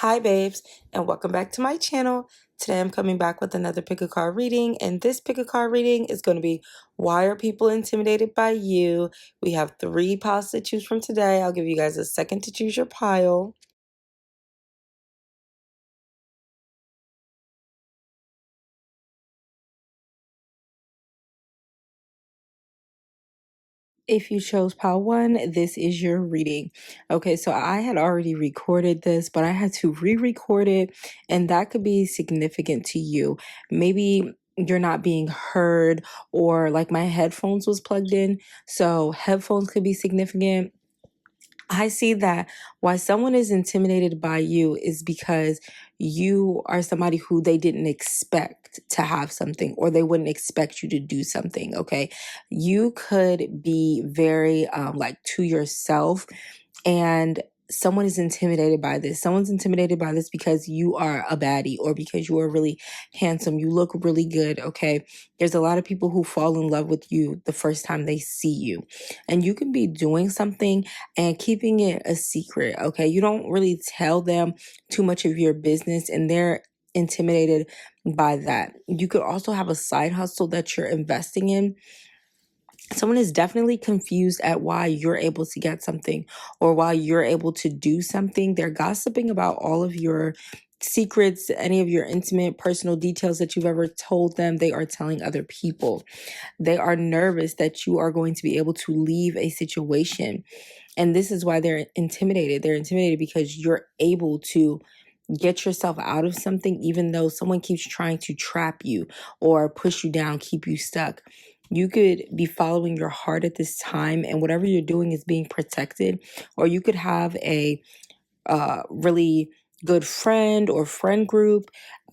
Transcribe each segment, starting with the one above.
Hi babes, and welcome back to my channel. Today I'm coming back with another pick a card reading, and this pick a card reading is going to be why are people intimidated by you? We have 3 piles to choose from today. I'll give you guys a second to choose your pile. If you chose pile 1, this is your reading. Okay, so I had already recorded this, but I had to re-record it, and that could be significant to you. Maybe you're not being heard, or like my headphones was plugged in, so headphones could be significant. I see that why someone is intimidated by you is because you are somebody who they didn't expect to have something, or they wouldn't expect you to do something. Okay. You could be very like to yourself, and someone is intimidated by this. Someone's intimidated by this because you are a baddie, or because you are really handsome. You look really good. Okay. There's a lot of people who fall in love with you the first time they see you, and you can be doing something and keeping it a secret. Okay. You don't really tell them too much of your business, and they're intimidated by that. You could also have a side hustle that you're investing in. Someone is definitely confused at why you're able to get something, or why you're able to do something. They're gossiping about all of your secrets, any of your intimate personal details that you've ever told them. They are telling other people. They are nervous that you are going to be able to leave a situation. And this is why they're intimidated. They're intimidated because you're able to get yourself out of something, even though someone keeps trying to trap you or push you down, keep you stuck. You could be following your heart at this time, and whatever you're doing is being protected. Or you could have a really good friend or friend group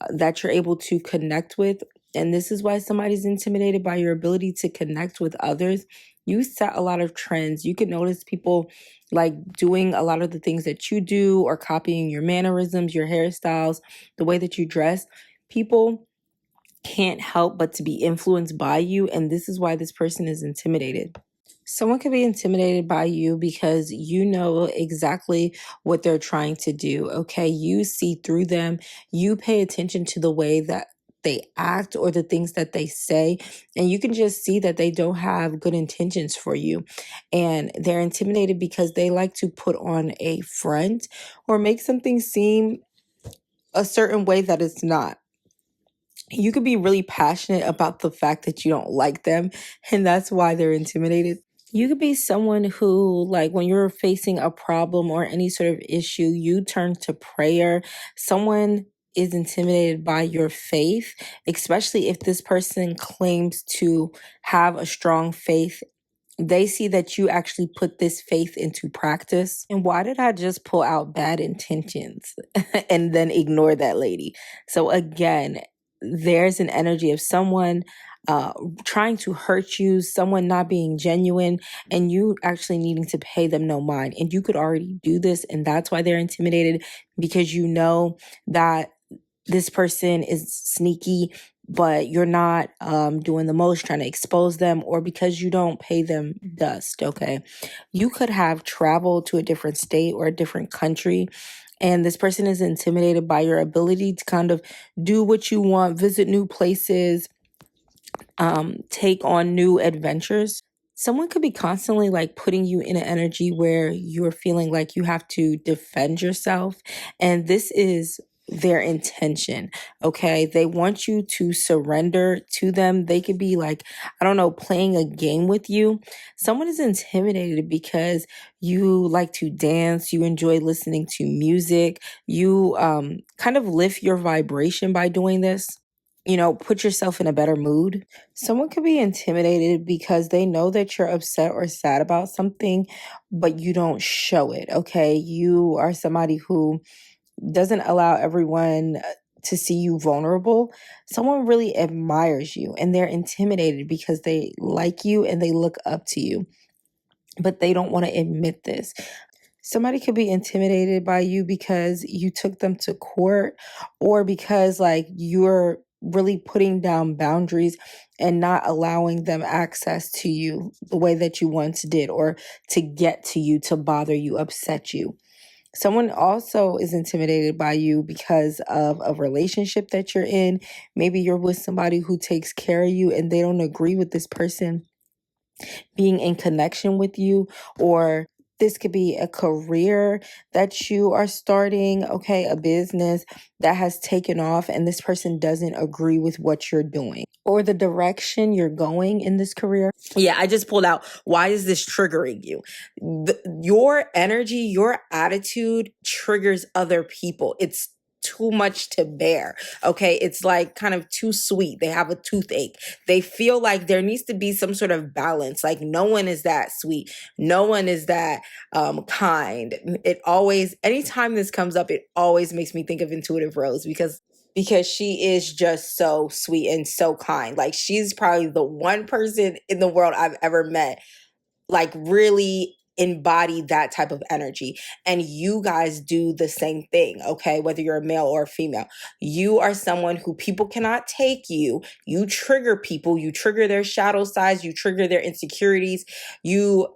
that you're able to connect with. And this is why somebody's intimidated by your ability to connect with others. You set a lot of trends. You can notice people like doing a lot of the things that you do, or copying your mannerisms, your hairstyles, the way that you dress. People can't help but to be influenced by you, and this is why this person is intimidated. Someone could be intimidated by you because you know exactly what they're trying to do. Okay. You see through them. You pay attention to the way that they act, or the things that they say, and you can just see that they don't have good intentions for you. And they're intimidated because they like to put on a front, or make something seem a certain way that it's not. You could be really passionate about the fact that you don't like them, and that's why they're intimidated. You could be someone who, like, when you're facing a problem or any sort of issue, you turn to prayer. Someone is intimidated by your faith, especially if this person claims to have a strong faith. They see that you actually put this faith into practice. And why did I just pull out bad intentions and then ignore that lady? So again, there's an energy of someone trying to hurt you, someone not being genuine, and you actually needing to pay them no mind. And you could already do this, and that's why they're intimidated, because you know that this person is sneaky, but you're not doing the most trying to expose them, or because you don't pay them dust. Okay. You could have traveled to a different state or a different country, and this person is intimidated by your ability to kind of do what you want, visit new places, take on new adventures. Someone could be constantly like putting you in an energy where you're feeling like you have to defend yourself. And this is their intention. Okay. They want you to surrender to them. They could be like, I don't know, playing a game with you. Someone is intimidated because you like to dance, you enjoy listening to music, you kind of lift your vibration by doing this. Put yourself in a better mood. Someone could be intimidated because they know that you're upset or sad about something, but you don't show it. Okay. You are somebody who doesn't allow everyone to see you vulnerable. Someone really admires you, and they're intimidated because they like you and they look up to you, but they don't want to admit this. Somebody could be intimidated by you because you took them to court, or because like you're really putting down boundaries and not allowing them access to you the way that you once did, or to get to you, to bother you, upset you. Someone also is intimidated by you because of a relationship that you're in. Maybe you're with somebody who takes care of you and they don't agree with this person being in connection with you, or this could be a career that you are starting, okay, a business that has taken off and this person doesn't agree with what you're doing or the direction you're going in this career. Yeah, I just pulled out, why is this triggering you? Your energy, your attitude triggers other people. It's too much to bear. Okay. It's like kind of too sweet. They have a toothache. They feel like there needs to be some sort of balance. Like no one is that sweet. No one is that kind. It always, anytime this comes up, it always makes me think of Intuitive Rose because she is just so sweet and so kind. Like she's probably the one person in the world I've ever met like really embody that type of energy. And you guys do the same thing, okay? Whether you're a male or a female, you are someone who people cannot take you. You trigger people, you trigger their shadow sides, you trigger their insecurities, you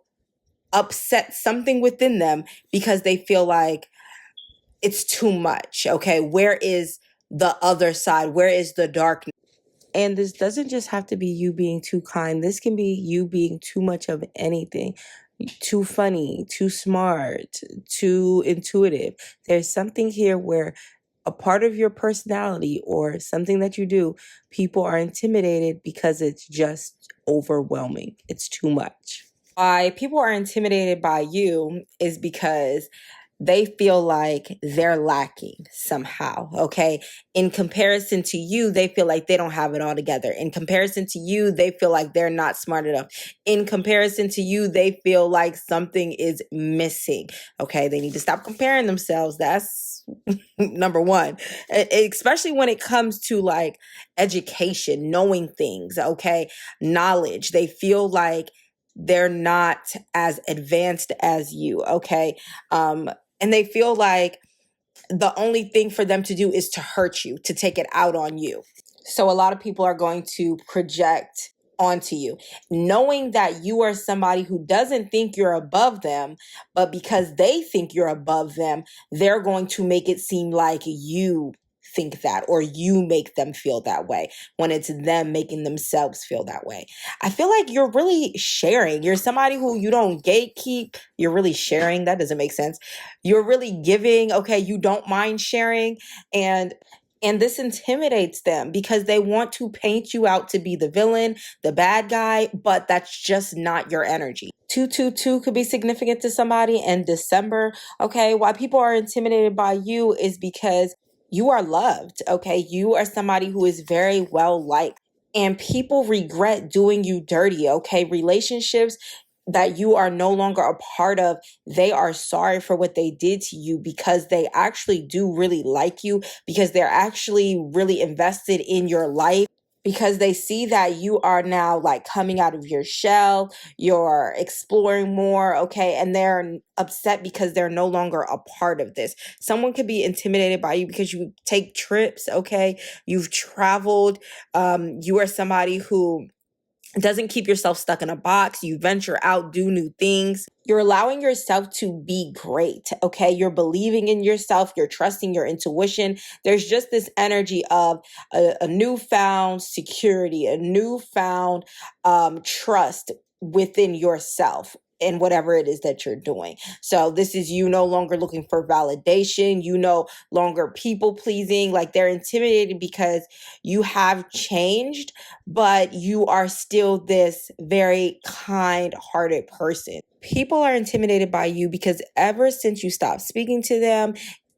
upset something within them because they feel like it's too much, okay? Where is the other side? Where is the darkness? And this doesn't just have to be you being too kind. This can be you being too much of anything. Too funny, too smart, too intuitive. There's something here where a part of your personality or something that you do, people are intimidated because it's just overwhelming. It's too much. Why people are intimidated by you is because they feel like they're lacking somehow, okay? In comparison to you, they feel like they don't have it all together. In comparison to you, they feel like they're not smart enough. In comparison to you, they feel like something is missing, okay? They need to stop comparing themselves. That's number one, especially when it comes to like education, knowing things, okay? Knowledge. They feel like they're not as advanced as you, okay? And they feel like the only thing for them to do is to hurt you, to take it out on you. So a lot of people are going to project onto you, knowing that you are somebody who doesn't think you're above them, but because they think you're above them, they're going to make it seem like you think that or you make them feel that way when it's them making themselves feel that way. I feel like you're really sharing. You're somebody who you don't gatekeep. You're really sharing. That doesn't make sense. You're really giving. Okay, you don't mind sharing. And this intimidates them because they want to paint you out to be the villain, the bad guy, but that's just not your energy. 222 could be significant to somebody in December. Okay, why people are intimidated by you is because you are loved. Okay, you are somebody who is very well liked. And people regret doing you dirty, okay? Relationships that you are no longer a part of, they are sorry for what they did to you because they actually do really like you, because they're actually really invested in your life, because they see that you are now like coming out of your shell, you're exploring more, okay? And they're upset because they're no longer a part of this. Someone could be intimidated by you because you take trips, okay? You've traveled. You are somebody who doesn't keep yourself stuck in a box. You venture out, do new things. You're allowing yourself to be great, okay? You're believing in yourself. You're trusting your intuition. There's just this energy of a newfound security, a newfound trust within yourself in whatever it is that you're doing. So this is you no longer looking for validation. You no longer people pleasing. Like they're intimidated because you have changed, but you are still this very kind-hearted person. People are intimidated by you because ever since you stopped speaking to them,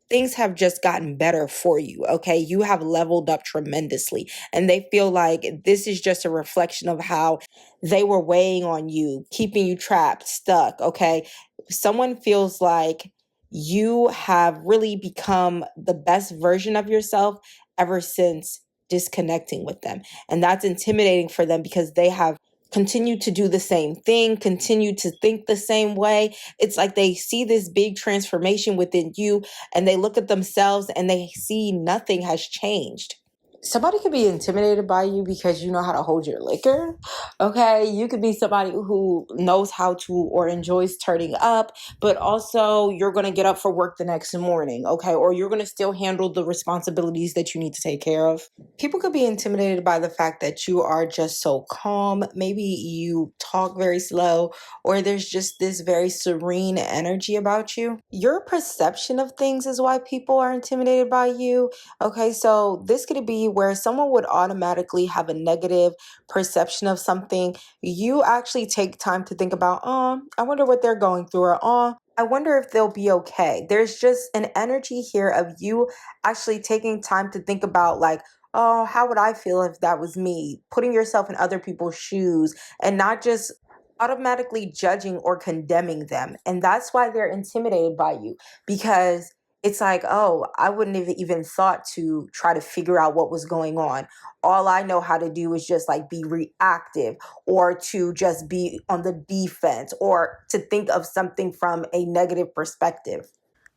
things have just gotten better for you, okay? You have leveled up tremendously, and they feel like this is just a reflection of how they were weighing on you, keeping you trapped, stuck, okay? Someone feels like you have really become the best version of yourself ever since disconnecting with them. And that's intimidating for them because they have continued to do the same thing, continue to think the same way. It's like they see this big transformation within you and they look at themselves and they see nothing has changed. somebody could be intimidated by you because you know how to hold your liquor. Okay, you could be somebody who knows how to or enjoys turning up, but also you're going to get up for work the next morning. Okay, or you're going to still handle the responsibilities that you need to take care of. People could be intimidated by the fact that you are just so calm. Maybe you talk very slow, or there's just this very serene energy about you. Your perception of things is why people are intimidated by you. Okay, so this could be where someone would automatically have a negative perception of something. You actually take time to think about, I wonder what they're going through, or I wonder if they'll be okay. There's just an energy here of you actually taking time to think about, like, oh, how would I feel if that was me? Putting yourself in other people's shoes and not just automatically judging or condemning them. And that's why they're intimidated by you, because it's like, oh, I wouldn't have even thought to try to figure out what was going on. All I know how to do is just like be reactive, or to just be on the defense, or to think of something from a negative perspective.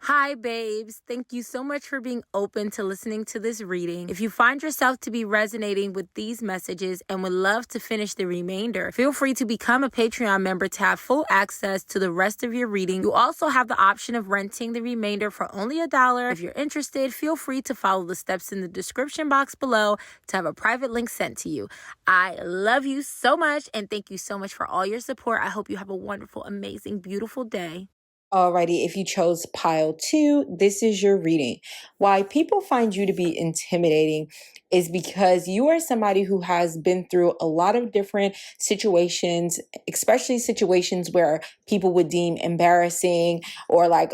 Hi, babes. Thank you so much for being open to listening to this reading. If you find yourself to be resonating with these messages and would love to finish the remainder, feel free to become a Patreon member to have full access to the rest of your reading. You also have the option of renting the remainder for only $1. If you're interested, feel free to follow the steps in the description box below to have a private link sent to you. I love you so much, and thank you so much for all your support. I hope you have a wonderful, amazing, beautiful day. Alrighty, if you chose pile 2, this is your reading. Why people find you to be intimidating is because you are somebody who has been through a lot of different situations, especially situations where people would deem embarrassing, or like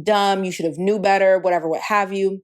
dumb, you should have knew better, whatever, what have you.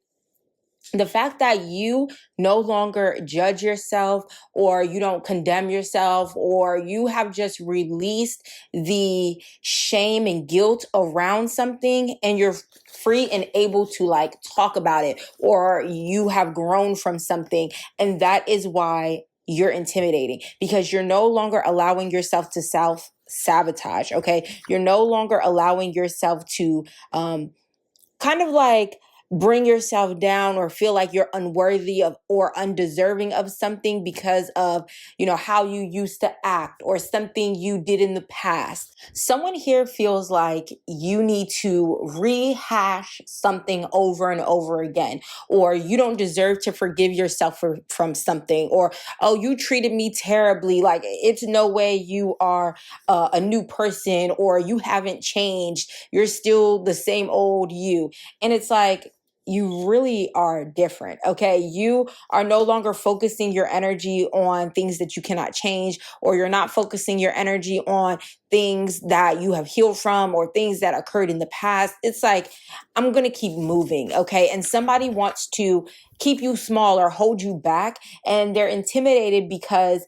The fact that you no longer judge yourself, or you don't condemn yourself, or you have just released the shame and guilt around something, and you're free and able to like talk about it, or you have grown from something. And that is why you're intimidating, because you're no longer allowing yourself to self sabotage. Okay. You're no longer allowing yourself to, kind of like bring yourself down, or feel like you're unworthy of or undeserving of something because of, how you used to act, or something you did in the past. Someone here feels like you need to rehash something over and over again, or you don't deserve to forgive yourself from something, or, oh, you treated me terribly, like it's no way you are a new person, or you haven't changed, you're still the same old you. And it's like, you really are different. Okay. You are no longer focusing your energy on things that you cannot change, or you're not focusing your energy on things that you have healed from, or things that occurred in the past. It's like, I'm going to keep moving. Okay. And somebody wants to keep you small or hold you back, and they're intimidated because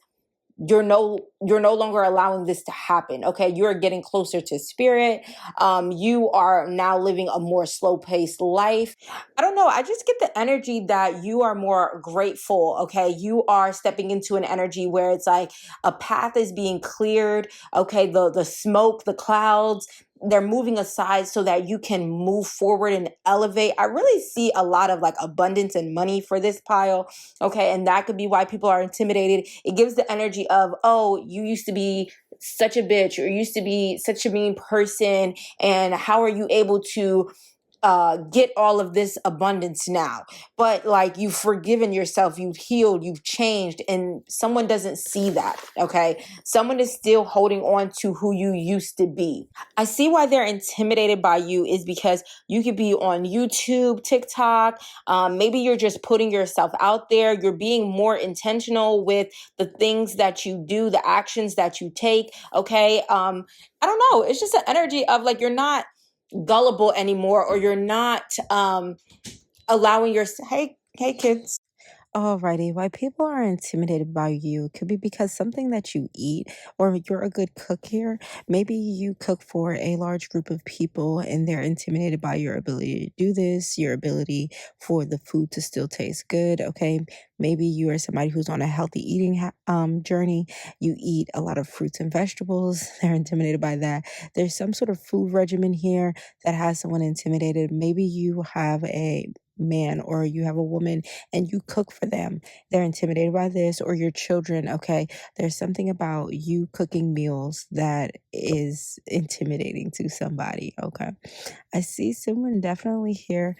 you're no longer allowing this to happen. Okay. You're getting closer to spirit. You are now living a more slow paced life. I don't know. I just get the energy that you are more grateful. Okay. You are stepping into an energy where it's like a path is being cleared. Okay. The smoke, the clouds, they're moving aside so that you can move forward and elevate. I really see a lot of like abundance and money for this pile. Okay. And that could be why people are intimidated. It gives the energy of, oh, you used to be such a bitch, or used to be such a mean person. And how are you able to get all of this abundance now? But like, you've forgiven yourself, you've healed, you've changed, and someone doesn't see that. Okay. Someone is still holding on to who you used to be. I see why they're intimidated by you is because you could be on YouTube, TikTok. Maybe you're just putting yourself out there. You're being more intentional with the things that you do, the actions that you take. Okay. I don't know. It's just an energy of like, you're not gullible anymore, or you're not allowing your hey kids. Alrighty, why people are intimidated by you could be because something that you eat, or you're a good cook here. Maybe you cook for a large group of people, and they're intimidated by your ability to do this, your ability for the food to still taste good. Okay, maybe you are somebody who's on a healthy eating journey. You eat a lot of fruits and vegetables. They're intimidated by that. There's some sort of food regimen here that has someone intimidated. Maybe you have a man or you have a woman and you cook for them, they're intimidated by this, or your children. Okay, there's something about you cooking meals that is intimidating to somebody. Okay, I see someone definitely here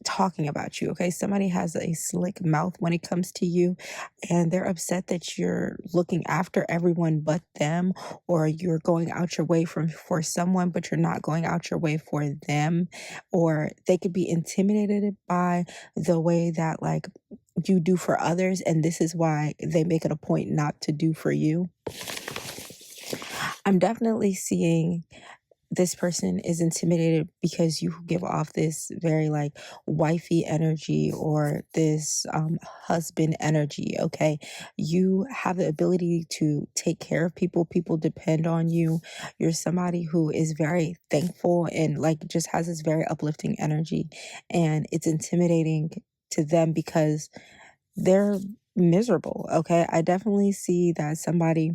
talking about you. Okay, somebody has a slick mouth when it comes to you, and they're upset that you're looking after everyone but them, or you're going out your way for someone but you're not going out your way for them, or they could be intimidated by the way that like you do for others, and this is why they make it a point not to do for you. I'm definitely seeing this person is intimidated because you give off this very like wifey energy, or this husband energy. Okay, you have the ability to take care of people. People depend on you. You're somebody who is very thankful and like just has this very uplifting energy, and it's intimidating to them because they're miserable. Okay, I definitely see that somebody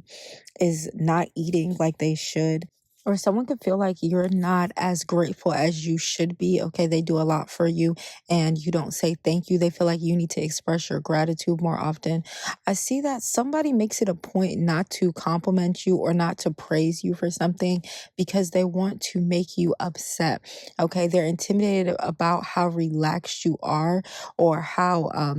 is not eating like they should, or someone could feel like you're not as grateful as you should be. Okay, they do a lot for you and you don't say thank you. They feel like you need to express your gratitude more often. I see that somebody makes it a point not to compliment you or not to praise you for something because they want to make you upset. Okay, they're intimidated about how relaxed you are, or how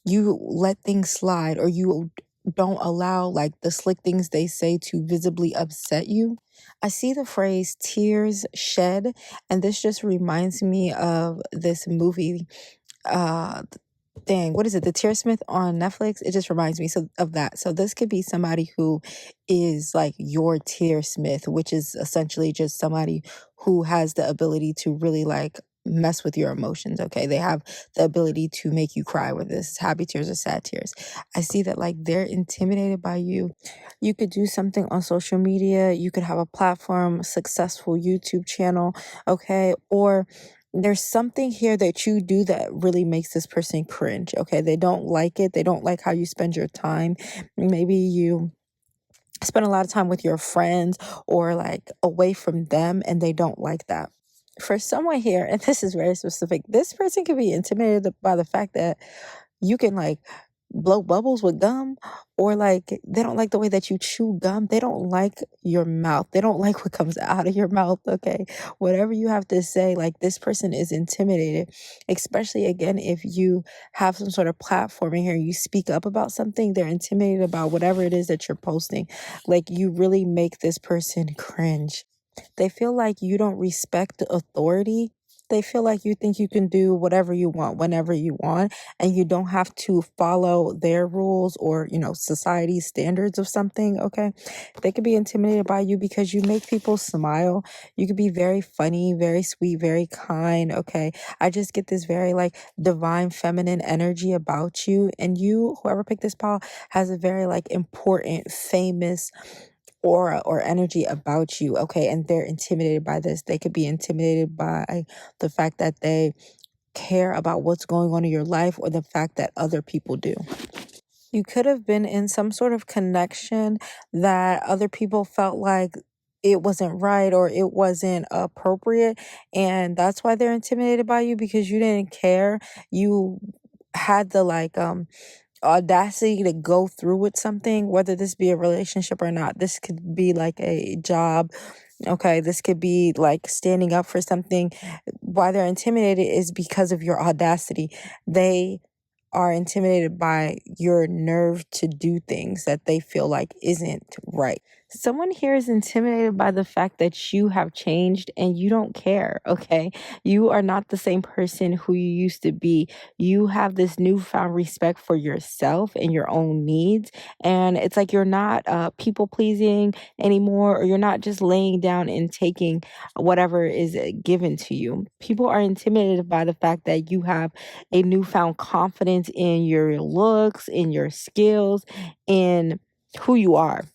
you let things slide, or you don't allow like the slick things they say to visibly upset you. I see the phrase tears shed, and this just reminds me of this movie. Uh, Dang, what is it? The Tearsmith on Netflix. It just reminds me of that. So this could be somebody who is like your Tearsmith, which is essentially just somebody who has the ability to really like mess with your emotions. Okay, they have the ability to make you cry, whether this is happy tears or sad tears. I see that like they're intimidated by you. You could do something on social media. You could have a platform, a successful YouTube channel. Okay, or there's something here that you do that really makes this person cringe. Okay, they don't like it. They don't like how you spend your time. Maybe you spend a lot of time with your friends or like away from them, and they don't like that. For someone here, and this is very specific, this person can be intimidated by the fact that you can like blow bubbles with gum, or like they don't like the way that you chew gum. They don't like your mouth. They don't like what comes out of your mouth. Okay, whatever you have to say, like this person is intimidated, especially again if you have some sort of platform in here, you speak up about something, they're intimidated about whatever it is that you're posting. Like you really make this person cringe. They feel like you don't respect authority. They feel like you think you can do whatever you want whenever you want, and you don't have to follow their rules or, society's standards of something. Okay, they could be intimidated by you because you make people smile. You could be very funny, very sweet, very kind. Okay, I just get this very like divine feminine energy about you, and you, whoever picked this pile, has a very like important, famous aura or energy about you. Okay, and they're intimidated by this. They could be intimidated by the fact that they care about what's going on in your life, or the fact that other people do. You could have been in some sort of connection that other people felt like it wasn't right or it wasn't appropriate, and that's why they're intimidated by you, because you didn't care. You had the like audacity to go through with something, whether this be a relationship or not. This could be like a job. Okay, this could be like standing up for something. Why they're intimidated is because of your audacity. They are intimidated by your nerve to do things that they feel like isn't right. Someone here is intimidated by the fact that you have changed and you don't care, okay? You are not the same person who you used to be. You have this newfound respect for yourself and your own needs. And it's like you're not people pleasing anymore, or you're not just laying down and taking whatever is given to you. People are intimidated by the fact that you have a newfound confidence in your looks, in your skills, in who you are.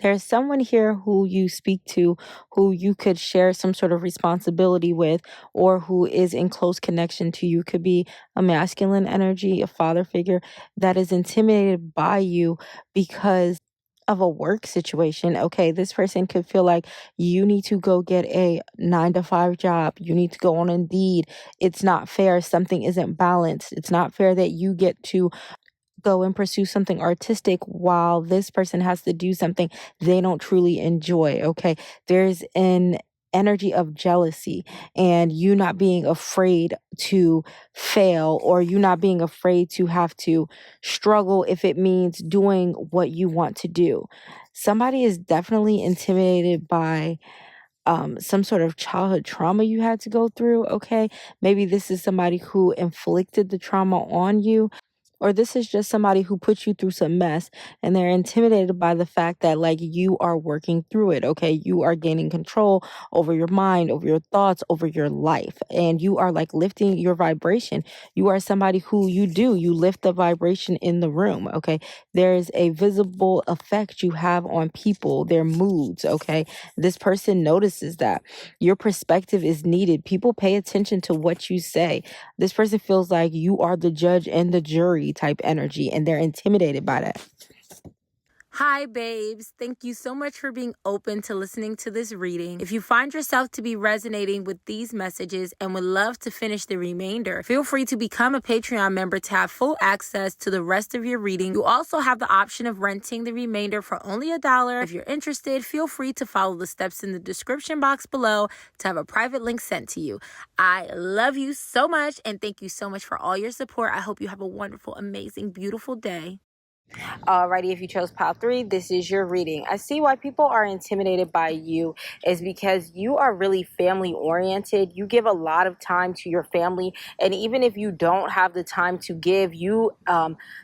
There's someone here who you speak to, who you could share some sort of responsibility with, or who is in close connection to you. Could be a masculine energy, a father figure that is intimidated by you because of a work situation. Okay, this person could feel like you need to go get a 9 to 5 job. You need to go on Indeed. It's not fair. Something isn't balanced. It's not fair that you get to go and pursue something artistic while this person has to do something they don't truly enjoy. Okay, there's an energy of jealousy and you not being afraid to fail, or you not being afraid to have to struggle if it means doing what you want to do. Somebody is definitely intimidated by some sort of childhood trauma you had to go through. Okay, maybe this is somebody who inflicted the trauma on you, or this is just somebody who put you through some mess and they're intimidated by the fact that like you are working through it. Okay, you are gaining control over your mind, over your thoughts, over your life, and you are like lifting your vibration. You are somebody who you lift the vibration in the room. Okay, there is a visible effect you have on people, their moods. Okay, this person notices that your perspective is needed. People pay attention to what you say. This person feels like you are the judge and the jury type energy, and they're intimidated by that. Hi, babes. Thank you so much for being open to listening to this reading. If you find yourself to be resonating with these messages and would love to finish the remainder, feel free to become a Patreon member to have full access to the rest of your reading. You also have the option of renting the remainder for only $1. If you're interested, feel free to follow the steps in the description box below to have a private link sent to you. I love you so much, and thank you so much for all your support. I hope you have a wonderful, amazing, beautiful day. Alrighty, if you chose pile 3, this is your reading. I see why people are intimidated by you is because you are really family oriented. You give a lot of time to your family, and even if you don't have the time to give, you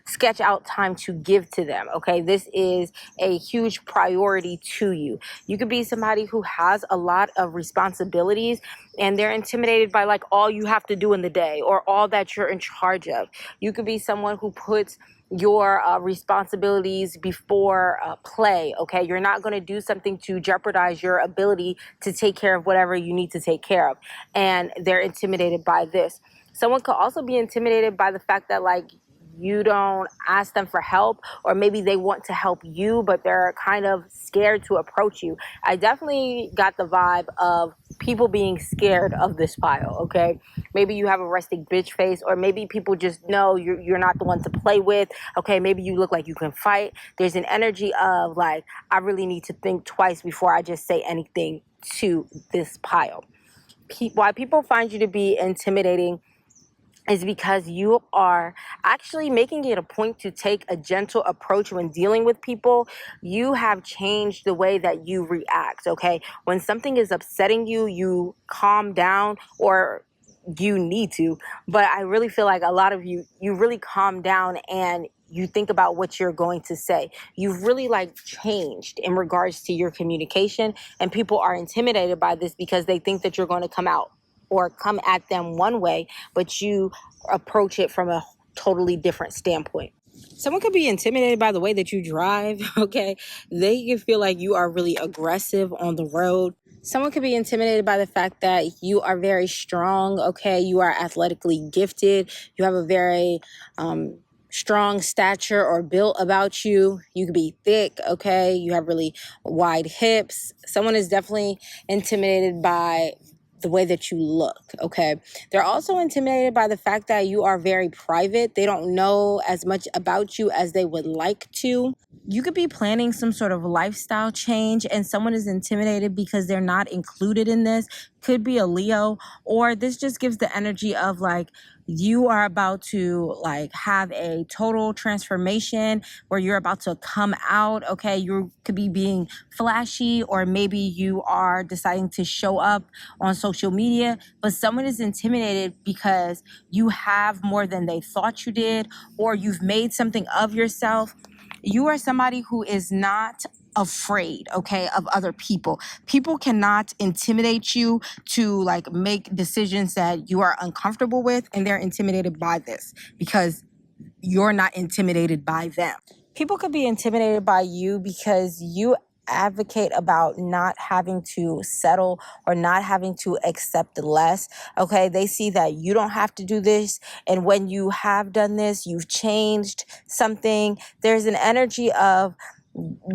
sketch out time to give to them. Okay, this is a huge priority to you. You could be somebody who has a lot of responsibilities and they're intimidated by like all you have to do in the day or all that you're in charge of. You could be someone who puts your responsibilities before play. Okay, you're not going to do something to jeopardize your ability to take care of whatever you need to take care of, and they're intimidated by this. Someone could also be intimidated by the fact that like you don't ask them for help, or maybe they want to help you but they're kind of scared to approach you. I definitely got the vibe of people being scared of this pile. Okay, maybe you have a resting bitch face, or maybe people just know you're not the one to play with. Okay, maybe you look like you can fight. There's an energy of like, I really need to think twice before I just say anything to this pile. Why people find you to be intimidating is because you are actually making it a point to take a gentle approach when dealing with people. You have changed the way that you react. Okay, when something is upsetting you, you calm down, or you need to, but I really feel like a lot of you really calm down and you think about what you're going to say. You've really like changed in regards to your communication, and people are intimidated by this because they think that you're going to come out or come at them one way, but you approach it from a totally different standpoint. Someone could be intimidated by the way that you drive. Okay, they can feel like you are really aggressive on the road. Someone could be intimidated by the fact that you are very strong. Okay, you are athletically gifted. You have a very strong stature or built about you. You could be thick. Okay, you have really wide hips. Someone is definitely intimidated by the way that you look. Okay, they're also intimidated by the fact that you are very private. They don't know as much about you as they would like to. You could be planning some sort of lifestyle change and someone is intimidated because they're not included in this. Could be a Leo, or this just gives the energy of like you are about to like have a total transformation where you're about to come out. Okay, you could be being flashy, or maybe you are deciding to show up on social media, but someone is intimidated because you have more than they thought you did, or you've made something of yourself. You are somebody who is not afraid, okay, of other people. People cannot intimidate you to like make decisions that you are uncomfortable with, and they're intimidated by this because you're not intimidated by them. People could be intimidated by you because you advocate about not having to settle or not having to accept less. Okay, they see that you don't have to do this, and when you have done this, you've changed something. There's an energy of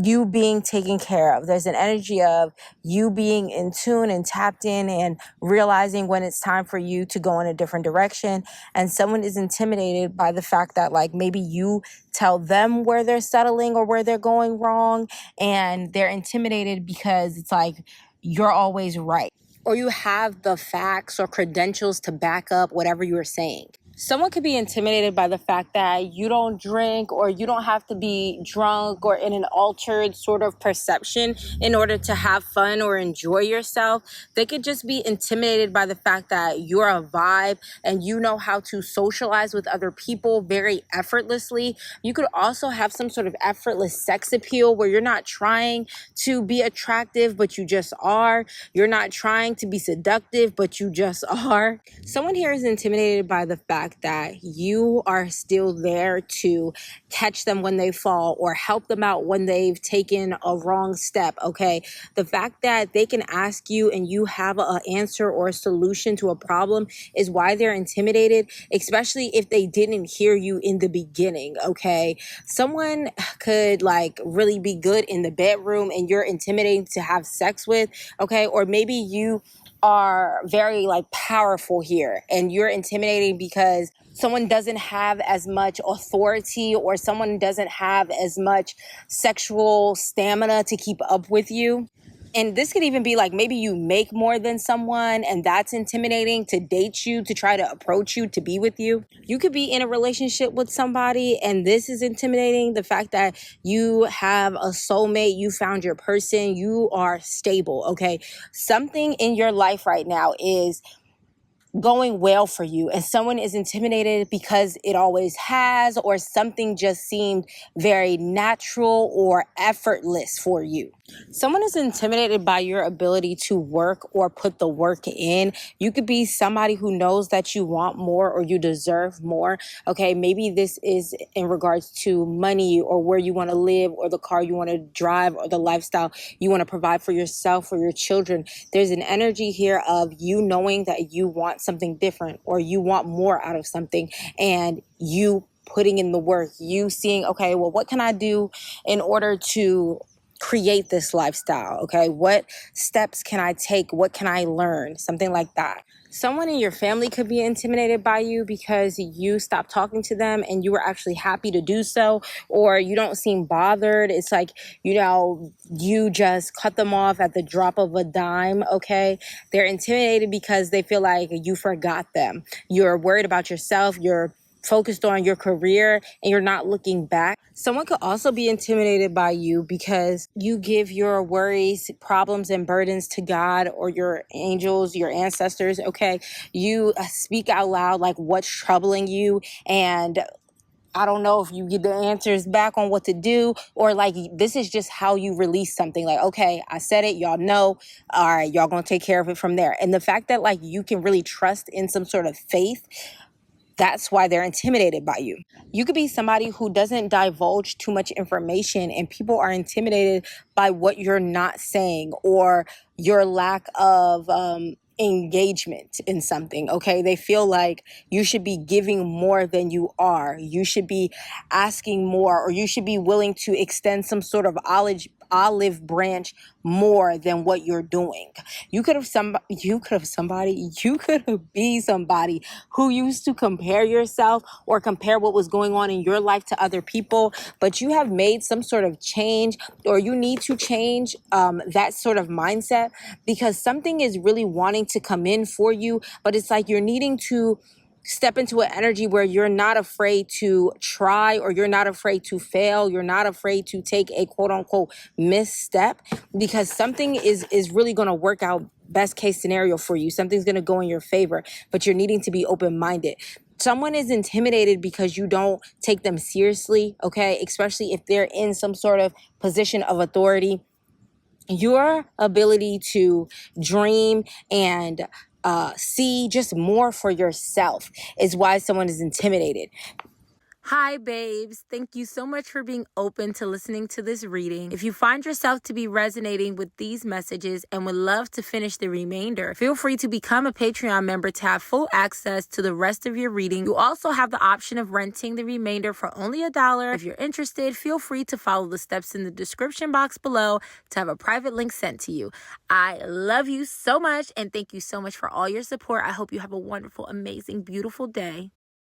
you being taken care of. There's an energy of you being in tune and tapped in and realizing when it's time for you to go in a different direction. And someone is intimidated by the fact that like maybe you tell them where they're settling or where they're going wrong, and they're intimidated because it's like you're always right, or you have the facts or credentials to back up whatever you're saying. Someone could be intimidated by the fact that you don't drink, or you don't have to be drunk or in an altered sort of perception in order to have fun or enjoy yourself. They could just be intimidated by the fact that you're a vibe and you know how to socialize with other people very effortlessly. You could also have some sort of effortless sex appeal where you're not trying to be attractive, but you just are. You're not trying to be seductive, but you just are. Someone here is intimidated by the fact that you are still there to catch them when they fall or help them out when they've taken a wrong step, okay? The fact that they can ask you and you have an answer or a solution to a problem is why they're intimidated, especially if they didn't hear you in the beginning, okay? Someone could like really be good in the bedroom and you're intimidating to have sex with, okay? Or maybe you are very like powerful here and you're intimidating because someone doesn't have as much authority or someone doesn't have as much sexual stamina to keep up with you. And this could even be like maybe you make more than someone and that's intimidating to date you, to try to approach you, to be with you. You could be in a relationship with somebody and this is intimidating. The fact that you have a soulmate, you found your person, you are stable, okay? Something in your life right now is going well for you and someone is intimidated because it always has, or something just seemed very natural or effortless for you. Someone is intimidated by your ability to work or put the work in. You could be somebody who knows that you want more or you deserve more. Okay, maybe this is in regards to money or where you want to live or the car you want to drive or the lifestyle you want to provide for yourself or your children. There's an energy here of you knowing that you want something different or you want more out of something, and you putting in the work, you seeing, okay, well, what can I do in order to create this lifestyle? Okay, what steps can I take? What can I learn? Something like that. Someone in your family could be intimidated by you because you stopped talking to them and you were actually happy to do so, or you don't seem bothered. It's like, you just cut them off at the drop of a dime, okay? They're intimidated because they feel like you forgot them. You're worried about yourself. You're focused on your career and you're not looking back. Someone could also be intimidated by you because you give your worries, problems, and burdens to God or your angels, your ancestors, okay? You speak out loud like what's troubling you, and I don't know if you get the answers back on what to do, or like this is just how you release something. Like, okay, I said it, y'all know. All right, y'all gonna take care of it from there. And the fact that like you can really trust in some sort of faith, that's why they're intimidated by you. You could be somebody who doesn't divulge too much information and people are intimidated by what you're not saying or your lack of engagement in something, okay? They feel like you should be giving more than you are. You should be asking more, or you should be willing to extend some sort of olive branch more than what you're doing. You could be somebody who used to compare yourself or compare what was going on in your life to other people, but you have made some sort of change, or you need to change that sort of mindset, because something is really wanting to come in for you, but it's like you're needing to step into an energy where you're not afraid to try, or you're not afraid to fail. You're not afraid to take a quote unquote misstep, because something is really going to work out best case scenario for you. Something's going to go in your favor, but you're needing to be open-minded. Someone is intimidated because you don't take them seriously, okay? Especially if they're in some sort of position of authority. Your ability to dream and see just more for yourself is why someone is intimidated. Hi, babes. Thank you so much for being open to listening to this reading. If you find yourself to be resonating with these messages and would love to finish the remainder, feel free to become a Patreon member to have full access to the rest of your reading. You also have the option of renting the remainder for only $1. If you're interested, feel free to follow the steps in the description box below to have a private link sent to you. I love you so much and thank you so much for all your support. I hope you have a wonderful, amazing, beautiful day.